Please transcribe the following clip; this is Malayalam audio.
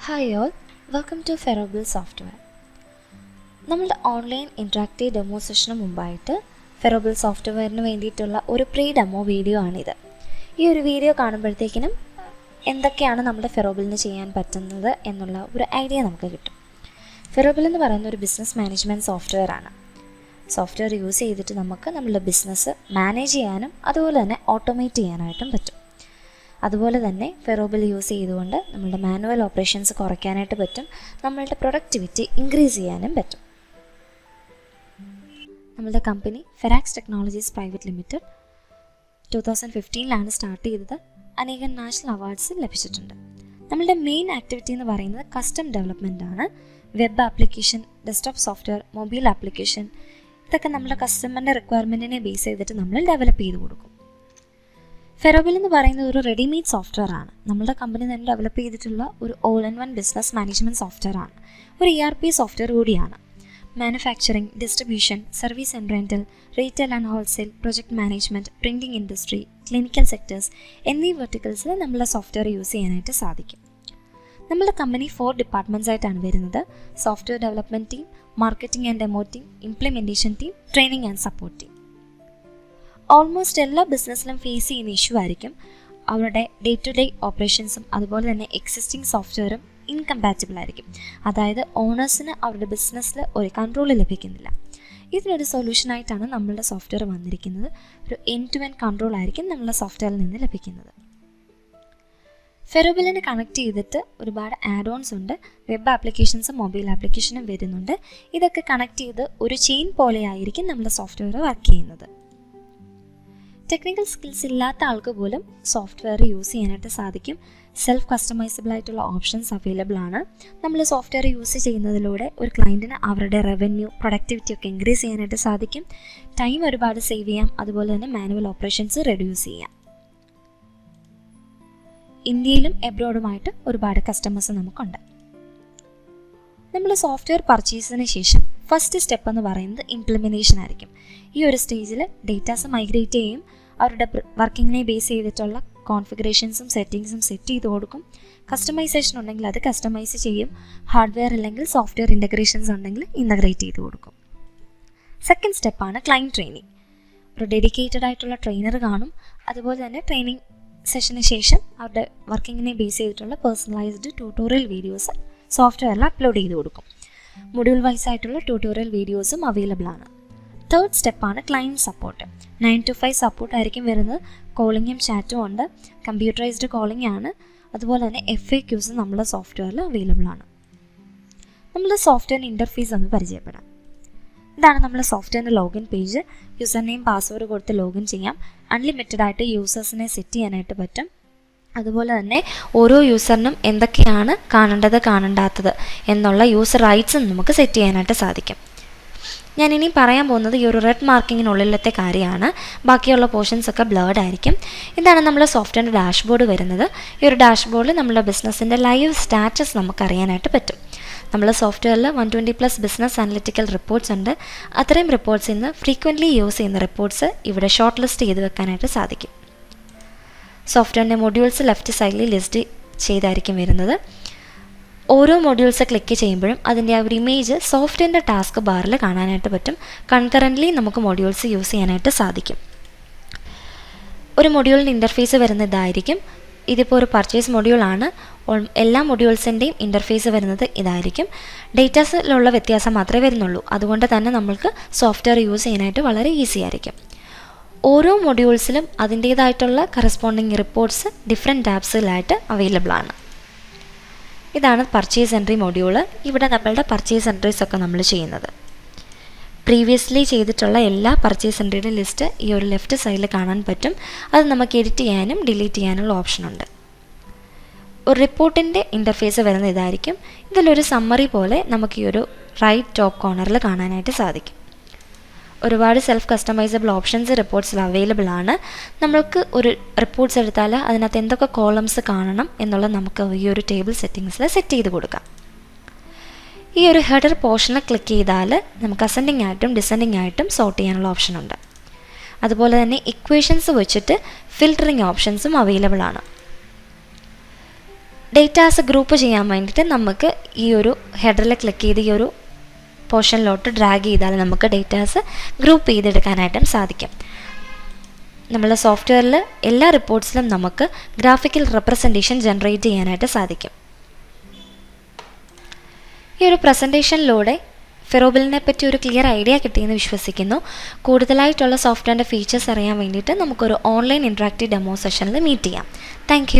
Hi all, welcome to ferobil software. നമ്മളുടെ ഓൺലൈൻ ഇൻട്രാക്റ്റീവ് ഡെമോ സെഷന് മുമ്പായിട്ട് ഫെറോബിൾ സോഫ്റ്റ്വെയറിന് വേണ്ടിയിട്ടുള്ള ഒരു പ്രീ ഡെമോ വീഡിയോ ആണിത്. ഈ ഒരു വീഡിയോ കാണുമ്പോഴത്തേക്കിനും എന്തൊക്കെയാണ് നമ്മുടെ ഫെറോബിളിന് ചെയ്യാൻ പറ്റുന്നത് എന്നുള്ള ഒരു ഐഡിയ നമുക്ക് കിട്ടും. ഫെറോബിൾ എന്ന് പറയുന്ന ഒരു ബിസിനസ് മാനേജ്മെൻറ്റ് സോഫ്റ്റ്വെയർ ആണ്. സോഫ്റ്റ്വെയർ യൂസ് ചെയ്തിട്ട് നമുക്ക് നമ്മളുടെ ബിസിനസ് മാനേജ് ചെയ്യാനും അതുപോലെ തന്നെ ഓട്ടോമേറ്റ് ചെയ്യാനായിട്ടും പറ്റും. അതുപോലെ തന്നെ ഫെറോബിൾ യൂസ് ചെയ്തുകൊണ്ട് നമ്മളുടെ മാനുവൽ ഓപ്പറേഷൻസ് കുറയ്ക്കാനായിട്ട് പറ്റും, നമ്മളുടെ പ്രൊഡക്ടിവിറ്റി ഇൻക്രീസ് ചെയ്യാനും പറ്റും. നമ്മളുടെ കമ്പനി ഫെറാക്സ് ടെക്നോളജീസ് പ്രൈവറ്റ് ലിമിറ്റഡ് 2015 സ്റ്റാർട്ട് ചെയ്തത്. അനേകം നാഷണൽ അവാർഡ്സ് ലഭിച്ചിട്ടുണ്ട്. നമ്മളുടെ മെയിൻ ആക്ടിവിറ്റി എന്ന് പറയുന്നത് കസ്റ്റം ഡെവലപ്മെൻ്റ് ആണ്. Web application, desktop software, mobile application, ഇതൊക്കെ നമ്മുടെ കസ്റ്റമറിൻ്റെ റിക്വയർമെൻറ്റിനെ ബേസ് ചെയ്തിട്ട് നമ്മൾ ഡെവലപ്പ് ചെയ്ത് കൊടുക്കും. ഫെറോബിൾ എന്ന് പറയുന്നത് ഒരു റെഡിമെയ്ഡ് സോഫ്റ്റ്വെയർ ആണ്. നമ്മുടെ കമ്പനി തന്നെ ഡെവലപ്പ് ചെയ്തിട്ടുള്ള ഒരു all in one business management software ആണ്. ഒരു ERP സോഫ്റ്റ്വെയർ കൂടിയാണ്. Manufacturing, distribution, service and rental, retail and wholesale, project management, printing industry, clinical sectors എന്നീ വെർട്ടിക്കൽസിൽ നമ്മളുടെ സോഫ്റ്റ്വെയർ യൂസ് ചെയ്യാനായിട്ട് സാധിക്കും. നമ്മുടെ കമ്പനി 4 ഡിപ്പാർട്ട്മെൻറ്റ്സ് ആയിട്ടാണ് വരുന്നത്. Software development team, marketing and demo team, implementation team, training and support team. Almost എല്ലാ ബിസിനസ്സിലും ഫേസ് ചെയ്യുന്ന ഇഷ്യൂ ആയിരിക്കും അവരുടെ ഡേ ടു ഡേ ഓപ്പറേഷൻസും അതുപോലെ തന്നെ എക്സിസ്റ്റിംഗ് സോഫ്റ്റ്വെയറും ഇൻകമ്പാറ്റബിൾ ആയിരിക്കും. അതായത് ഓണേഴ്സിന് അവരുടെ ബിസിനസ്സിൽ ഒരു കൺട്രോൾ ലഭിക്കുന്നില്ല. ഇതിനൊരു സൊല്യൂഷനായിട്ടാണ് നമ്മളുടെ സോഫ്റ്റ്വെയർ വന്നിരിക്കുന്നത്. ഒരു എൻഡ് ടു എൻഡ് കൺട്രോൾ ആയിരിക്കും നമ്മളുടെ സോഫ്റ്റ്വെയറിൽ നിന്ന് ലഭിക്കുന്നത്. ഫെറോബിളിനെ കണക്ട് ചെയ്തിട്ട് ഒരുപാട് ആഡ് ഓൺസ് ഉണ്ട്. വെബ് ആപ്ലിക്കേഷൻസും മൊബൈൽ ആപ്ലിക്കേഷനും വരുന്നുണ്ട്. ഇതൊക്കെ കണക്ട് ചെയ്ത് ഒരു ചെയിൻ പോലെ ആയിരിക്കും നമ്മുടെ സോഫ്റ്റ്വെയർ വർക്ക് ചെയ്യുന്നത്. ടെക്നിക്കൽ സ്കിൽസ് ഇല്ലാത്ത ആൾക്ക് പോലും സോഫ്റ്റ്വെയർ യൂസ് ചെയ്യാനായിട്ട് സാധിക്കും. സെൽഫ് കസ്റ്റമൈസബിൾ ആയിട്ടുള്ള ഓപ്ഷൻസ് അവൈലബിൾ ആണ്. നമ്മൾ സോഫ്റ്റ്വെയർ യൂസ് ചെയ്യുന്നതിലൂടെ ഒരു ക്ലയൻറ്റിന് അവരുടെ റവന്യൂ, പ്രൊഡക്ടിവിറ്റി ഒക്കെ ഇൻക്രീസ് ചെയ്യാനായിട്ട് സാധിക്കും. ടൈം ഒരുപാട് സേവ് ചെയ്യാം. അതുപോലെ തന്നെ മാനുവൽ ഓപ്പറേഷൻസ് റെഡ്യൂസ് ചെയ്യാം. ഇന്ത്യയിലും എബ്രോഡുമായിട്ട് ഒരുപാട് കസ്റ്റമേഴ്സ് നമുക്കുണ്ട്. നമ്മൾ സോഫ്റ്റ്വെയർ പർച്ചേസിന് ശേഷം ഫസ്റ്റ് സ്റ്റെപ്പ് എന്ന് പറയുന്നത് ഇംപ്ലിമെൻറ്റേഷൻ ആയിരിക്കും. ഈ ഒരു സ്റ്റേജിൽ ഡേറ്റാസ് മൈഗ്രേറ്റ് ചെയ്യും. അവരുടെ വർക്കിങ്ങിനെ ബേസ് ചെയ്തിട്ടുള്ള കോൺഫിഗറേഷൻസും സെറ്റിങ്സും സെറ്റ് ചെയ്ത് കൊടുക്കും. കസ്റ്റമൈസേഷൻ ഉണ്ടെങ്കിൽ അത് കസ്റ്റമൈസ് ചെയ്യും. ഹാർഡ്വെയർ അല്ലെങ്കിൽ സോഫ്റ്റ്വെയർ ഇൻ്റഗ്രേഷൻസ് ഉണ്ടെങ്കിൽ ഇൻ്റഗ്രേറ്റ് ചെയ്ത് കൊടുക്കും. സെക്കൻഡ് സ്റ്റെപ്പാണ് ക്ലയൻറ്റ് ട്രെയിനിങ്. ഒരു ഡെഡിക്കേറ്റഡ് ആയിട്ടുള്ള ട്രെയിനർ കാണും. അതുപോലെ തന്നെ ട്രെയിനിങ് സെഷന് ശേഷം അവരുടെ വർക്കിങ്ങിനെ ബേസ് ചെയ്തിട്ടുള്ള പേഴ്സണലൈസ്ഡ് ട്യൂട്ടോറിയൽ വീഡിയോസ് സോഫ്റ്റ്വെയറിൽ അപ്ലോഡ് ചെയ്ത് കൊടുക്കും. മൊഡ്യൂൾ വൈസ് ആയിട്ടുള്ള ട്യൂട്ടോറിയൽ വീഡിയോസും അവൈലബിൾ ആണ്. തേർഡ് സ്റ്റെപ്പാണ് ക്ലയൻറ്റ് സപ്പോർട്ട്. 9 to 5 സപ്പോർട്ട് ആയിരിക്കും വരുന്നത്. കോളിങ്ങും ചാറ്റും ഉണ്ട്. കമ്പ്യൂട്ടറൈസ്ഡ് കോളിംഗ് ആണ്. അതുപോലെ തന്നെ FAQs നമ്മുടെ സോഫ്റ്റ്വെയറിൽ അവൈലബിൾ ആണ്. നമ്മുടെ സോഫ്റ്റ്വെയറിൻ്റെ ഇൻ്റർഫേസ് ഒന്ന് പരിചയപ്പെടാം. ഇതാണ് നമ്മുടെ സോഫ്റ്റ്വെയറിൻ്റെ login page. User name, password കൊടുത്ത് ലോഗിൻ ചെയ്യാം. അൺലിമിറ്റഡ് ആയിട്ട് യൂസേഴ്സിനെ സെറ്റ് ചെയ്യാനായിട്ട് പറ്റും. അതുപോലെ തന്നെ ഓരോ യൂസറിനും എന്തൊക്കെയാണ് കാണേണ്ടത്, കാണണ്ടാത്തത് എന്നുള്ള യൂസർ റൈറ്റ്സും നമുക്ക് സെറ്റ് ചെയ്യാനായിട്ട് സാധിക്കും. ഞാനിനി പറയാൻ പോകുന്നത് ഈ ഒരു റെഡ് മാർക്കിങ്ങിനുള്ളിലത്തെ കാര്യമാണ്. ബാക്കിയുള്ള പോർഷൻസ് ഒക്കെ ബ്ലേർഡ് ആയിരിക്കും. ഇതാണ് നമ്മുടെ സോഫ്റ്റ്വെയറിൻ്റെ ഡാഷ്ബോർഡ് വരുന്നത്. ഈ ഒരു ഡാഷ്ബോർഡിൽ നമ്മുടെ ബിസിനസ്സിൻ്റെ ലൈവ് സ്റ്റാറ്റസ് നമുക്ക് അറിയാനായിട്ട് പറ്റും. നമ്മൾ സോഫ്റ്റ്വെയറിൽ 120+ ബിസിനസ് അനലിറ്റിക്കൽ റിപ്പോർട്ട്സ് ഉണ്ട്. അത്രയും റിപ്പോർട്ട്സിൽ നിന്ന് ഫ്രീക്വൻ്റ്ലി യൂസ് ചെയ്യുന്ന റിപ്പോർട്ട്സ് ഇവിടെ ഷോർട്ട് ലിസ്റ്റ് ചെയ്ത് വെക്കാനായിട്ട് സാധിക്കും. സോഫ്റ്റ്വെയറിൻ്റെ മൊഡ്യൂൾസ് ലെഫ്റ്റ് സൈഡിൽ ലിസ്റ്റ് ചെയ്തായിരിക്കും വരുന്നത്. ഓരോ മൊഡ്യൂൾസ് ക്ലിക്ക് ചെയ്യുമ്പോഴും അതിൻ്റെ ആ ഒരു ഇമേജ് സോഫ്റ്റ്വെയറിൻ്റെ ടാസ്ക് ബാറിൽ കാണാനായിട്ട് പറ്റും. കൺകറൻ്റ്ലി നമുക്ക് മൊഡ്യൂൾസ് യൂസ് ചെയ്യാനായിട്ട് സാധിക്കും. ഒരു മൊഡ്യൂളിൻ്റെ ഇൻ്റർഫേസ് വരുന്ന ഇതായിരിക്കും. ഇതിപ്പോൾ ഒരു പർച്ചേസ് മൊഡ്യൂളാണ്. എല്ലാ മൊഡ്യൂൾസിൻ്റെയും ഇൻ്റർഫേസ് വരുന്നത് ഇതായിരിക്കും. ഡേറ്റാസിലുള്ള വ്യത്യാസം മാത്രമേ വരുന്നുള്ളൂ. അതുകൊണ്ട് തന്നെ നമ്മൾക്ക് സോഫ്റ്റ്വെയർ യൂസ് ചെയ്യാനായിട്ട് വളരെ ഈസി ആയിരിക്കും. ഓരോ മൊഡ്യൂൾസിലും അതിൻ്റേതായിട്ടുള്ള കറസ്പോണ്ടിങ് റിപ്പോർട്ട്സ് ഡിഫറെൻറ്റ് ടാബ്സിലായിട്ട് അവൈലബിൾ ആണ്. ഇതാണ് പർച്ചേസ് എൻട്രി മൊഡ്യൂള്. ഇവിടെ നമ്മളുടെ പർച്ചേസ് എൻട്രീസ് ഒക്കെ നമ്മൾ ചെയ്യുന്നത്. പ്രീവിയസ്ലി ചെയ്തിട്ടുള്ള എല്ലാ പർച്ചേസ് എൻട്രിയുടെ ലിസ്റ്റ് ഈ ഒരു ലെഫ്റ്റ് സൈഡിൽ കാണാൻ പറ്റും. അത് നമുക്ക് എഡിറ്റ് ചെയ്യാനും ഡിലീറ്റ് ചെയ്യാനുള്ള ഓപ്ഷനുണ്ട്. ഒരു റിപ്പോർട്ടിൻ്റെ ഇൻ്റർഫേസ് വരുന്ന ഇതായിരിക്കും. ഇതിലൊരു സമ്മറി പോലെ നമുക്ക് ഈ ഒരു റൈറ്റ് ടോപ്പ് കോർണറിൽ കാണാനായിട്ട് സാധിക്കും. ഒരുപാട് സെൽഫ് കസ്റ്റമൈസബിൾ ഓപ്ഷൻസ് റിപ്പോർട്ട്സിൽ അവൈലബിൾ ആണ്. നമ്മൾക്ക് ഒരു റിപ്പോർട്ട്സ് എടുത്താൽ അതിനകത്ത് എന്തൊക്കെ കോളംസ് കാണണം എന്നുള്ളത് നമുക്ക് ഈ ഒരു ടേബിൾ സെറ്റിങ്സിൽ സെറ്റ് ചെയ്ത് കൊടുക്കാം. ഈ ഒരു ഹെഡർ പോർഷനിൽ ക്ലിക്ക് ചെയ്താൽ നമുക്ക് അസെൻഡിങ് ആയിട്ടും ഡിസെൻഡിങ് ആയിട്ടും സോർട്ട് ചെയ്യാനുള്ള ഓപ്ഷനുണ്ട്. അതുപോലെ തന്നെ ഇക്വേഷൻസ് വെച്ചിട്ട് ഫിൽറ്ററിങ് ഓപ്ഷൻസും അവൈലബിൾ ആണ്. ഡേറ്റാസ് ഗ്രൂപ്പ് ചെയ്യാൻ വേണ്ടിയിട്ട് നമുക്ക് ഈ ഒരു ഹെഡറിൽ ക്ലിക്ക് ചെയ്ത് ഈ ഒരു പോർഷനിലോട്ട് ഡ്രാഗ് ചെയ്താൽ നമുക്ക് ഡേറ്റാസ് ഗ്രൂപ്പ് ചെയ്തെടുക്കാനായിട്ടും സാധിക്കും. നമ്മളുടെ സോഫ്റ്റ്വെയറിൽ എല്ലാ റിപ്പോർട്ട്സിലും നമുക്ക് ഗ്രാഫിക്കൽ റെപ്രസെൻറ്റേഷൻ ജനറേറ്റ് ചെയ്യാനായിട്ട് സാധിക്കും. ഈ ഒരു പ്രസൻറ്റേഷനിലൂടെ ഫെറോബിലിനെ പറ്റി ഒരു ക്ലിയർ ഐഡിയ കിട്ടിയെന്ന് വിശ്വസിക്കുന്നു. കൂടുതലായിട്ടുള്ള സോഫ്റ്റ്വെയറിൻ്റെ ഫീച്ചേഴ്സ് അറിയാൻ വേണ്ടിയിട്ട് നമുക്കൊരു ഓൺലൈൻ ഇൻട്രാക്റ്റീവ് ഡെമോ സെഷനിൽ മീറ്റ് ചെയ്യാം. താങ്ക്